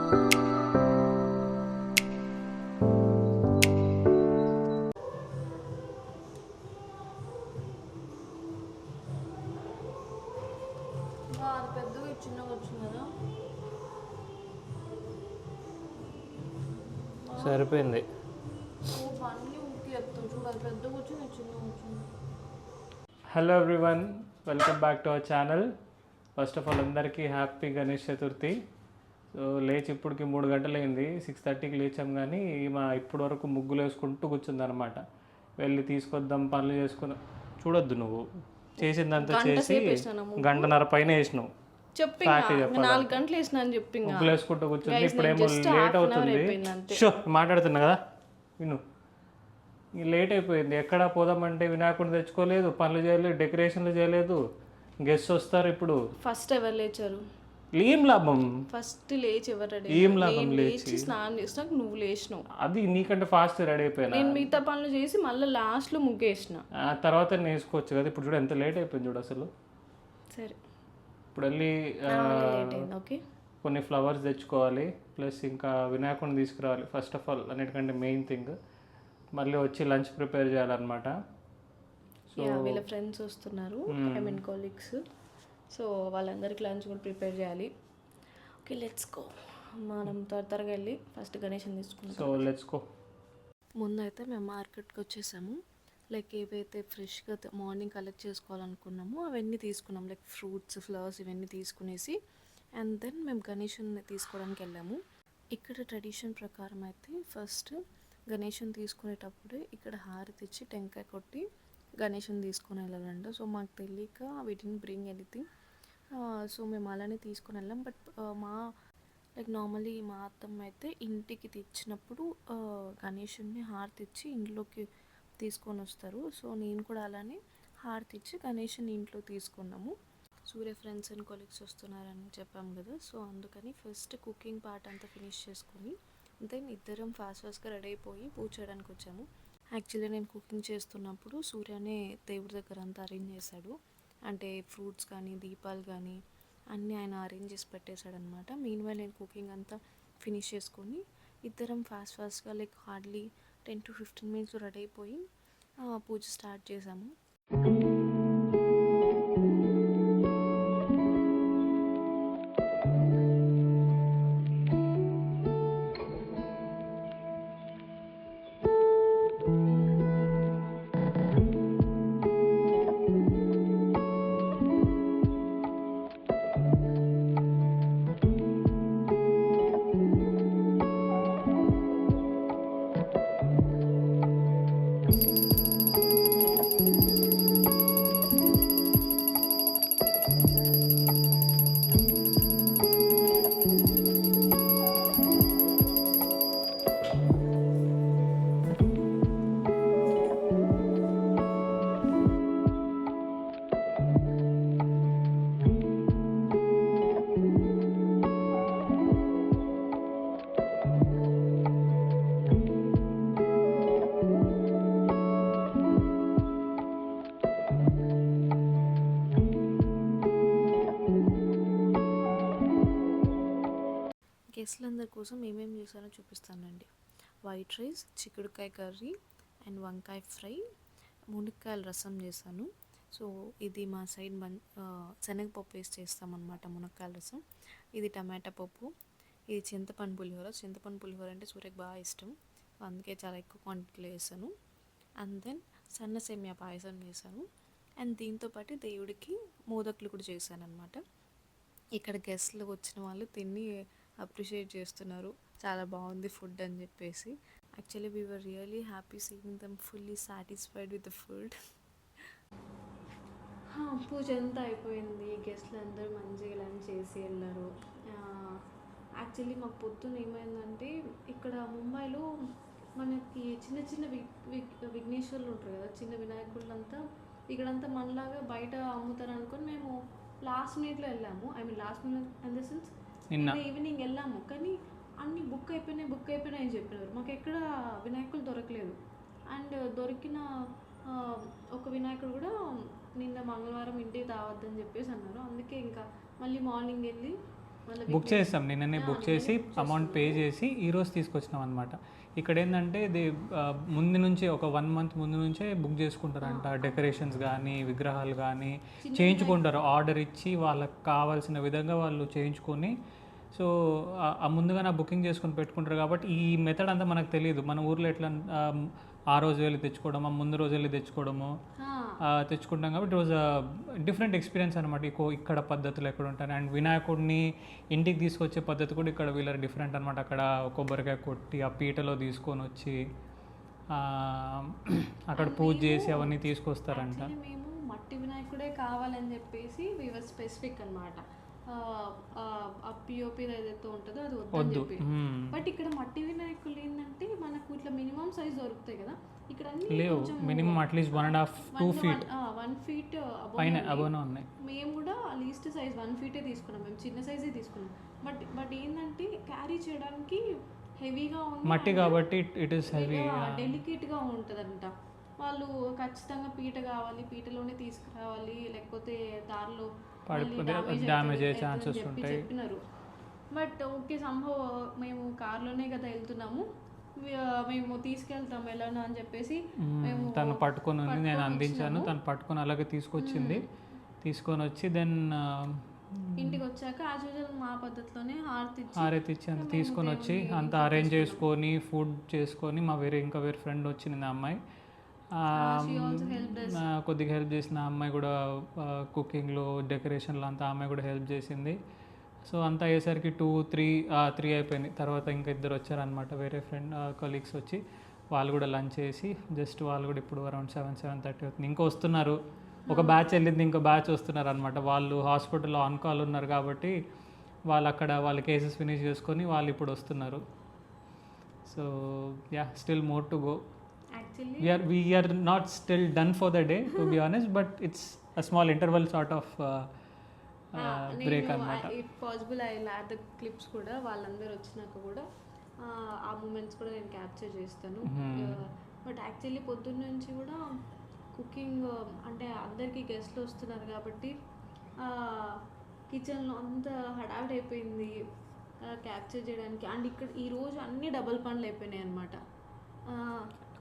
పెద్దగా చిన్నగా వచ్చింది కదా, సరిపోయింది. అన్నీ ఊకి చెప్తాం చూడాలి, పెద్దగా వచ్చింది చిన్నగా వచ్చింది. Hello everyone, welcome back to our channel. First of all అందరికీ హ్యాపీ గణేష్ చతుర్థి. సో లేచి ఇప్పటికి 3 గంటలు అయింది, 6:30కి లేచాం. కానీ మా ఇప్పటి వరకు ముగ్గులు వేసుకుంటూ కూర్చుందనమాట. వెళ్ళి తీసుకొద్దాం, పనులు చేసుకుందాం. చూడొద్దు, నువ్వు చేసిందంతా చేసి 1.5 గంట పైన వేసినావు. చెప్పి 4 గంటలు వేసిన అని చెప్పి ముగ్గులు వేసుకుంటూ కూర్చుంది. ఇప్పుడేమో లేట్ అవుతుంది. షో మాట్లాడుతున్నా కదా, విను. లేట్ అయిపోయింది. ఎక్కడ పోదామంటే వినాయకుడిని తెచ్చుకోలేదు, పనులు చేయలేదు, డెకరేషన్లు చేయలేదు. గెస్ట్ వస్తారు. ఇప్పుడు ఫస్ట్ ఎవరు లేచారు? ఏం లాభం? ఫస్ట్ లేచి ఎవరు రెడీ? ఏం లాభం? లేచి స్నానం చేసినాక నువ్వు లేచినావు. అది నీకంటే ఫాస్ట్ రెడీ అయిపోయినా. నేను మిగతా పనులు చేసి మళ్ళీ లాస్ట్లో ముగ్గేసిన. ఆ తర్వాత వేసుకోవచ్చు కదా. ఇప్పుడు చూడు ఎంత లేట్ అయిపోయింది చూడు అసలు. సరే ఇప్పుడు వెళ్ళి ఓకే కొన్ని ఫ్లవర్స్ తెచ్చుకోవాలి, ప్లస్ ఇంకా వినాయకుడిని తీసుకురావాలి. ఫస్ట్ ఆఫ్ ఆల్ అన్నిటికంటే మెయిన్ థింగ్. మళ్ళీ వచ్చి లంచ్ ప్రిపేర్ చేయాలన్నమాట. సో వీళ్ళ ఫ్రెండ్స్ వస్తున్నారు, ఐ మీన్ కొలీగ్స్. సో వాళ్ళందరికీ లంచ్ కూడా ప్రిపేర్ చేయాలి. Okay let's go. మనం త్వరగా వెళ్ళి ఫస్ట్ గణేష్ని తీసుకున్నాం. So let's go. ముందైతే మేము మార్కెట్కి వచ్చేసాము. లైక్ ఏవైతే ఫ్రెష్గా మార్నింగ్ కలెక్ట్ చేసుకోవాలనుకున్నామో అవన్నీ తీసుకున్నాం. లైక్ ఫ్రూట్స్, ఫ్లవర్స్ ఇవన్నీ తీసుకునేసి అండ్ దెన్ మేము గణేష్ని తీసుకోవడానికి వెళ్ళాము. ఇక్కడ ట్రెడిషన్ ప్రకారం అయితే ఫస్ట్ గణేష్ని తీసుకునేటప్పుడు ఇక్కడ హారతి ఇచ్చి టెంకాయ కొట్టి గణేష్ని తీసుకొని వెళ్ళాలంట. సో మాకు తెలియక వి డిడ్ంట్ బ్రింగ్ ఎనీథింగ్. సో మేము అలానే తీసుకొని వెళ్ళాం. బట్ లైక్ నార్మల్లీ మా అత్తమ్మ అయితే ఇంటికి తెచ్చినప్పుడు గణేషుని హారతి ఇచ్చి ఇంట్లోకి తీసుకొని వస్తారు. సో నేను కూడా అలానే హారతి ఇచ్చి గణేష్ని ఇంట్లో తీసుకున్నాము. సూర్య ఫ్రెండ్స్ అండ్ కొలీగ్స్ వస్తున్నారని చెప్పాము కదా. సో అందుకని ఫస్ట్ కుకింగ్ పార్ట్ అంతా ఫినిష్ చేసుకొని దెన్ ఇద్దరం ఫాస్ట్గా రెడీ అయిపోయి పూజ చేయడానికి వచ్చాము. యాక్చువల్లీ నేను కుకింగ్ చేస్తున్నప్పుడు సూర్యనే దేవుడి దగ్గర అంతా అరేంజ్ చేశాడు. అంటే ఫ్రూట్స్ కానీ దీపాలు కానీ అన్నీ ఆయన అరేంజ్ చేసి పెట్టేశాడు అనమాట. మీన్వైల్ నేను కుకింగ్ అంతా ఫినిష్ చేసుకొని ఇద్దరం ఫాస్ట్గా like hardly 10 to 15 minutes ready అయిపోయి పూజ స్టార్ట్ చేసాము. గెస్ట్లందరి కోసం ఏమేమి చేశానో చూపిస్తానండి. వైట్ రైస్, చిక్కుడుకాయ కర్రీ అండ్ వంకాయ ఫ్రై, మునక్కాయల రసం చేశాను. సో ఇది మా సైడ్ శనగపప్పు వేసి చేస్తామన్నమాట మునక్కాయల రసం. ఇది టమాటా పప్పు, ఇది చింతపండు పులిహోర. చింతపండు పులిహోర అంటే సూర్యకి బాగా ఇష్టం, అందుకే చాలా ఎక్కువ క్వాంటిటీలో వేసాను. అండ్ దెన్ సన్న సేమియా పాయసం చేశాను. అండ్ దీంతోపాటు దేవుడికి మోదకులు కూడా చేశాను అనమాట. ఇక్కడ గెస్ట్లు వచ్చిన వాళ్ళు తిని అప్రిషియేట్ చేస్తున్నారు, చాలా బాగుంది ఫుడ్ అని చెప్పేసి. Actually we were really happy seeing them fully satisfied with the food. పూజ అంతా అయిపోయింది, గెస్ట్లు అందరూ మంచిగా లంచ్ చేసి వెళ్ళారు. యాక్చువల్లీ మాకు పొద్దున్న ఏమైందంటే ఇక్కడ ముంబైలో మనకి చిన్న చిన్న విఘ్నేశ్వర్లు ఉంటారు కదా, చిన్న వినాయకుళ్ళంతా ఇక్కడంతా మనలాగా బయట అమ్ముతారు అనుకొని మేము లాస్ట్ మినిట్లో వెళ్ళాము. I mean last minute in the sense evening వెళ్ళాము, కానీ అన్నీ బుక్ అయిపోయినాయి అని చెప్పినారు. మాకు ఎక్కడ వినాయకులు దొరకలేదు. అండ్ దొరికిన ఒక వినాయకుడు కూడా నిన్న మంగళవారం ఇంటికి తావద్దని చెప్పేసి అన్నారు. అందుకే ఇంకా మళ్ళీ మార్నింగ్ వెళ్ళి బుక్ చేస్తాం, నిన్ననే బుక్ చేసి అమౌంట్ పే చేసి ఈరోజు తీసుకొచ్చినాం అనమాట. ఇక్కడ ఏంటంటే ఇది ముందు నుంచి ఒక 1 month ముందు నుంచే బుక్ చేసుకుంటారంట. డెకరేషన్స్ కానీ విగ్రహాలు కానీ చేయించుకుంటారు, ఆర్డర్ ఇచ్చి వాళ్ళకి కావాల్సిన విధంగా వాళ్ళు చేయించుకొని. సో ముందుగానే బుకింగ్ చేసుకొని పెట్టుకుంటారు కాబట్టి ఈ మెథడ్ అంతా మనకు తెలియదు. మన ఊర్లో ఎట్లా ఆ రోజు వెళ్ళి తెచ్చుకోవడము, ముందు రోజు వెళ్ళి తెచ్చుకుంటాం కాబట్టి ఇట్ వాజ్ డిఫరెంట్ ఎక్స్పీరియన్స్ అనమాట. ఇక్కడ పద్ధతులు ఎక్కడ ఉంటాయి. అండ్ వినాయకుడిని ఇంటికి తీసుకొచ్చే పద్ధతి కూడా ఇక్కడ వీళ్ళ డిఫరెంట్ అనమాట. అక్కడ కొబ్బరికాయ కొట్టి ఆ పీటలో తీసుకొని వచ్చి అక్కడ పూజ చేసి అవన్నీ తీసుకొస్తారంట. మేము మట్టి వినాయకుడే కావాలని చెప్పేసి వీవర్ స్పెసిఫిక్ అనమాట. ఆ పిఓపి ఏదైతే ఉంటుందో అది వద్దని చెప్పి. బట్ ఇక్కడ మట్టి వినాయకులు ఏంటంటే మనకు ఇట్లా మినిమం సైజ్ దొరుకుతాయి కదా, ఇక్కడ లేవు. మినిమం అట్లీస్ట్ 1.5 2 feet 1 feet పైన అబోనే ఉన్నాయి. మేము కూడా లీస్ట్ సైజ్ 1 feet తీసుకున్నాం, మేము చిన్న సైజే తీసుకున్నాం. బట్ ఏంటంటే క్యారీ చేయడానికి హెవీగా ఉంది, మట్టి కాబట్టి ఇట్ ఈస్ హెవీ, డెలికేట్గా ఉంటుందంట. వాళ్ళు ఖచ్చితంగా పీట కావాలి, పీటలోనే తీసుకురావాలి, లేకపోతే దారిలో డ్యామేజ్ అయ్యే ఛాన్సెస్ ఉంటాయి చెప్పినారు. బట్ ఓకే, సంభవ్ మేము కార్లోనే కదా వెళ్తున్నాము, మేము తీసుకెళ్తాం ఎలానో అని చెప్పేసి మేము తను పట్టుకొని ఉంది, నేను అందించాను, తను పట్టుకొని అలాగే తీసుకొచ్చింది. తీసుకొని వచ్చి దెన్ ఇంటికి వచ్చాక యాజ్ యూజువల్ మా పద్ధతిలోనే హారతి ఇచ్చి అంత తీసుకొని వచ్చి అంతా అరేంజ్ చేసుకొని ఫుడ్ చేసుకొని మా ఇంకా వేరే ఫ్రెండ్ వచ్చింది ఆ అమ్మాయి, కొద్దిగా హెల్ప్ చేసిన అమ్మాయి కూడా కుకింగ్లో డెకరేషన్లో అంతా అమ్మాయి కూడా హెల్ప్ చేసింది. సో అంతా అయ్యేసరికి 2-3 అయిపోయింది. తర్వాత ఇంకా ఇద్దరు వచ్చారనమాట, వేరే ఫ్రెండ్ కొలీగ్స్ వచ్చి వాళ్ళు కూడా లంచ్ చేసి జస్ట్ వాళ్ళు కూడా ఇప్పుడు అరౌండ్ 7-7:30 అవుతుంది. ఇంకా వస్తున్నారు, ఒక బ్యాచ్ వెళ్ళింది, ఇంకో బ్యాచ్ వస్తున్నారు అనమాట. వాళ్ళు హాస్పిటల్లో ఆన్ కాల్ ఉన్నారు కాబట్టి వాళ్ళు అక్కడ వాళ్ళ కేసెస్ ఫినిష్ చేసుకొని వాళ్ళు ఇప్పుడు వస్తున్నారు. So yeah, still more to go. We are not still done for the day, to be honest, but it's a small interval sort of break అనమాట. If possible I will add the clips కూడా, వాళ్ళందరూ వచ్చినాక కూడా ఆ moments కూడా నేను capture చేస్తాను. But actually పొద్దున్న నుంచి కూడా కుకింగ్ అంటే అందరికీ గెస్ట్లు వస్తున్నారు కాబట్టి కిచెన్లో అంత హడావిడి అయిపోయింది క్యాప్చర్ చేయడానికి. అండ్ ఇక్కడ ఈరోజు అన్ని డబుల్ పనులు అయిపోయినాయి అనమాట.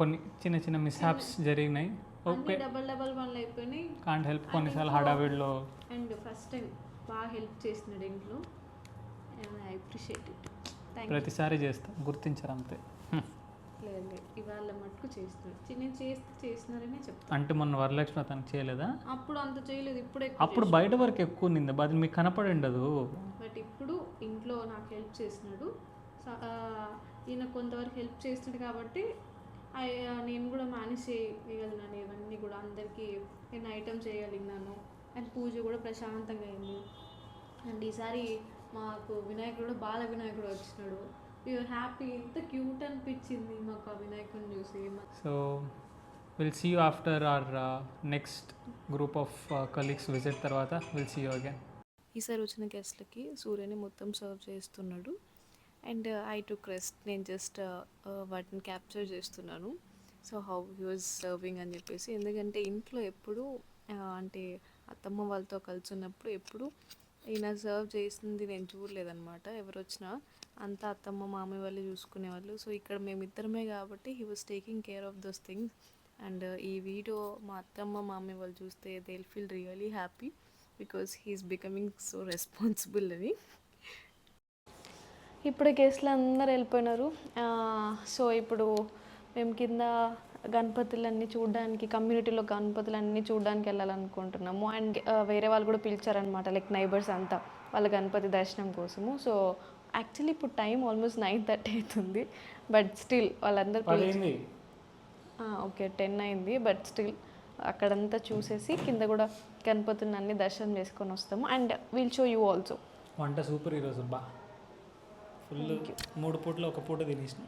కొన్ని చిన్న చిన్న మిస్హాప్స్ జరిగినాయి, ఓకే, డబల్ పనులు అయిపోయినాయి, కాంట్ హెల్ప్. కొన్నిసార్లు హడావిడిలో. అండ్ ఫస్ట్ టైం బాగా హెల్ప్ చేసినాడు ఇంట్లో, ఐ అప్రిషియేట్ ఇట్. ప్రతిసారి చేస్తా, గుర్తించారు అంతే. లేదు ఇవాళ మటుకు చేస్తున్నాడు, నేను చేస్తున్నారనే చెప్తాను. అంటే మొన్న వరలక్ష్మి తనకు చేయలేదా? అప్పుడు అంత చేయలేదు, ఇప్పుడే. అప్పుడు బయట వరకు ఎక్కువ నింది, అది మీకు కనపడి ఉండదు. బట్ ఇప్పుడు ఇంట్లో నాకు హెల్ప్ చేసినాడు, ఈయన కొంతవరకు హెల్ప్ చేస్తున్నాడు కాబట్టి నేను కూడా మేనేజ్ చేయగలిగినాను. ఇవన్నీ కూడా అందరికీ నేను ఐటమ్ చేయగలిగినాను. అండ్ పూజ కూడా ప్రశాంతంగా అయింది. అండ్ ఈసారి మాకు వినాయకుడు, బాల వినాయకుడు వచ్చినాడు. యూఆర్ హ్యాపీ, ఎంత క్యూట్ అనిపించింది మాకు ఆ వినాయకుడిని చూసి. So will see you after our next group of colleagues visit. తర్వాత విల్ సీ యూ అగైన్. ఈసారి వచ్చిన గెస్ట్లకి సూర్యని మొత్తం సర్వ్ చేస్తున్నాడు. అండ్ ఐ టుక్ రెస్ట్, నేను జస్ట్ వాటిని క్యాప్చర్ చేస్తున్నాను. So how he was serving అని చెప్పేసి. ఎందుకంటే ఇంట్లో ఎప్పుడు అంటే అత్తమ్మ వాళ్ళతో కలిసి ఉన్నప్పుడు ఎప్పుడు ఈయన సర్వ్ చేసింది నేను చూడలేదన్నమాట. ఎవరు వచ్చినా అంతా అత్తమ్మ మామయ్య వాళ్ళు చూసుకునేవాళ్ళు. సో ఇక్కడ మేమిద్దరమే కాబట్టి he was taking care of those things. And ఈ వీడియో మా అత్తమ్మ మామయ్య వాళ్ళు చూస్తే they will feel really happy because he's becoming so responsible అని. ఇప్పుడు గెస్ట్లు అందరు వెళ్ళిపోయినారు. సో ఇప్పుడు మేము కింద గణపతులన్నీ చూడడానికి, కమ్యూనిటీలో గణపతులన్నీ చూడడానికి వెళ్ళాలనుకుంటున్నాము. అండ్ వేరే వాళ్ళు కూడా పిలిచారనమాట, లైక్ నైబర్స్ అంతా వాళ్ళ గణపతి దర్శనం కోసము. సో యాక్చువల్లీ ఇప్పుడు టైం ఆల్మోస్ట్ 9:30 అవుతుంది. బట్ స్టిల్ వాళ్ళందరూ ఓకే 10 అయింది. బట్ స్టిల్ అక్కడంతా చూసేసి కింద కూడా గణపతుని అన్ని దర్శనం చేసుకొని వస్తాము. And will show you also. వంట సూపర్ ఈరోజు, బా ఫుల్ 3 పూటలు 1 పూట తినేసిన.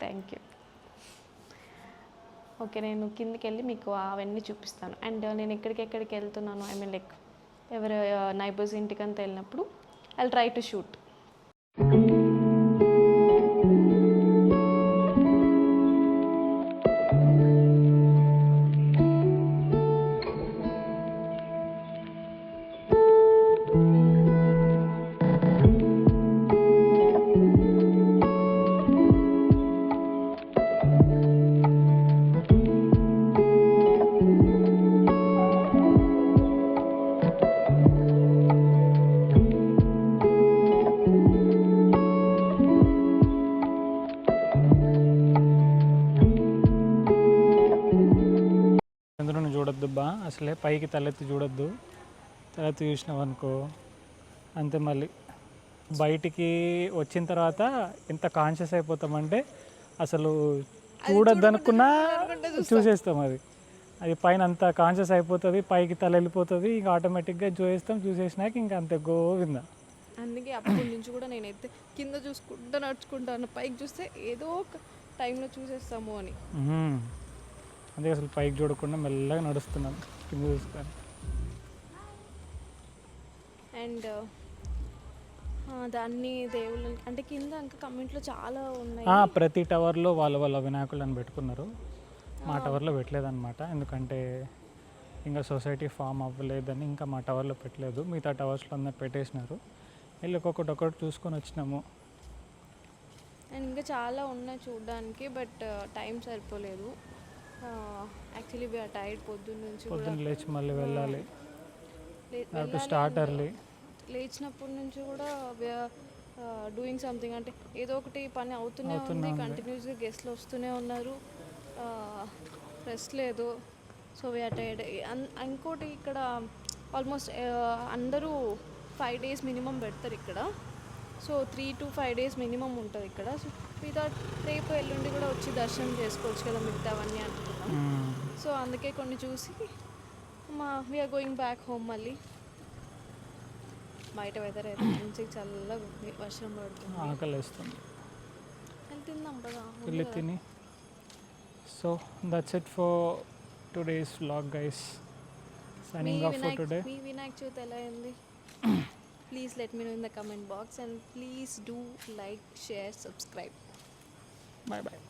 Thank you. ఓకే, నేను కిందకి వెళ్ళి మీకు అవన్నీ చూపిస్తాను. అండ్ నేను ఎక్కడికి వెళ్తున్నాను, ఐ మీన్ లైక్ ఎవరు నైబర్స్ ఇంటికంతా వెళ్ళినప్పుడు ఐ ట్రై టు షూట్. అసలే పైకి తలెత్తి చూడొద్దు. తలెత్తి చూసినాం అనుకో అంతే. మళ్ళీ బయటికి వచ్చిన తర్వాత ఎంత కాన్షియస్ అయిపోతామంటే అసలు చూడొద్దు అనుకున్నా చూసేస్తాం. అది పైన అంత కాన్షియస్ అయిపోతుంది, పైకి తల వెళ్ళిపోతుంది, ఇంకా ఆటోమేటిక్గా చూసేస్తాం. చూసేసినాక ఇంకా అంతే గోవింద. అందుకే అప్పటి నుంచి కూడా నేనైతే కింద చూసుకుంటూ నడుచుకుంటాను, పైకి చూస్తే ఏదో ఒక టైంలో చూసేస్తాము అని. అందుకే అసలు పైకి చూడకుండా మెల్లగా నడుస్తున్నాం కింద చూసుకొని. అండ్ దాన్ని దేవుళ్ళు అంటే కింద ఇంకా కమెంట్లో చాలా ఉన్నాయి. ప్రతి టవర్లో వాళ్ళ వినాయకులను పెట్టుకున్నారు. మా టవర్లో పెట్టలేదన్నమాట, ఎందుకంటే ఇంకా సొసైటీ ఫామ్ అవ్వలేదని ఇంకా మా టవర్లో పెట్టలేదు. మిగతా టవర్స్లో అందరు పెట్టేసినారు. వెళ్ళి ఒక్కొక్కటి చూసుకొని వచ్చినాము. అండ్ ఇంకా చాలా ఉన్నాయి చూడడానికి, బట్ టైం సరిపోలేదు. Actually we are tired. పొద్దున్న లేచి మళ్ళీ వెళ్ళాలి. Start early. లేచినప్పటి నుంచి కూడా వీఆర్ డూయింగ్ సంథింగ్, అంటే ఏదో ఒకటి పని అవుతూనే ఉంది. కంటిన్యూస్గా గెస్ట్లు వస్తూనే ఉన్నారు, రెస్ట్ లేదు. So we are tired. ఇంకోటి ఇక్కడ ఆల్మోస్ట్ అందరూ 5 days మినిమం పెడతారు ఇక్కడ. సో 3 to 5 days మినిమం ఉంటుంది ఇక్కడ. సో వితౌట్ రేపు ఎల్లుండి కూడా వచ్చి దర్శనం చేసుకోవచ్చు కదా మిగతావన్నీ అనుకున్నాం. సో అందుకే కొన్ని చూసి వీఆర్ గోయింగ్ బ్యాక్ హోమ్. మళ్ళీ బయట వెదర్ అయితే మంచిగా చల్లగా ఉంది, వర్షం పడుతుంది, ఆకలి వేస్తుంది. తిందాం కదా వెళ్ళి తిని. So that's it for today's vlog guys. Signing off for today. మీ వినాయక చవితి ఎలా అయింది? Please let me know in the comment box, and please do like, share, subscribe. Bye bye.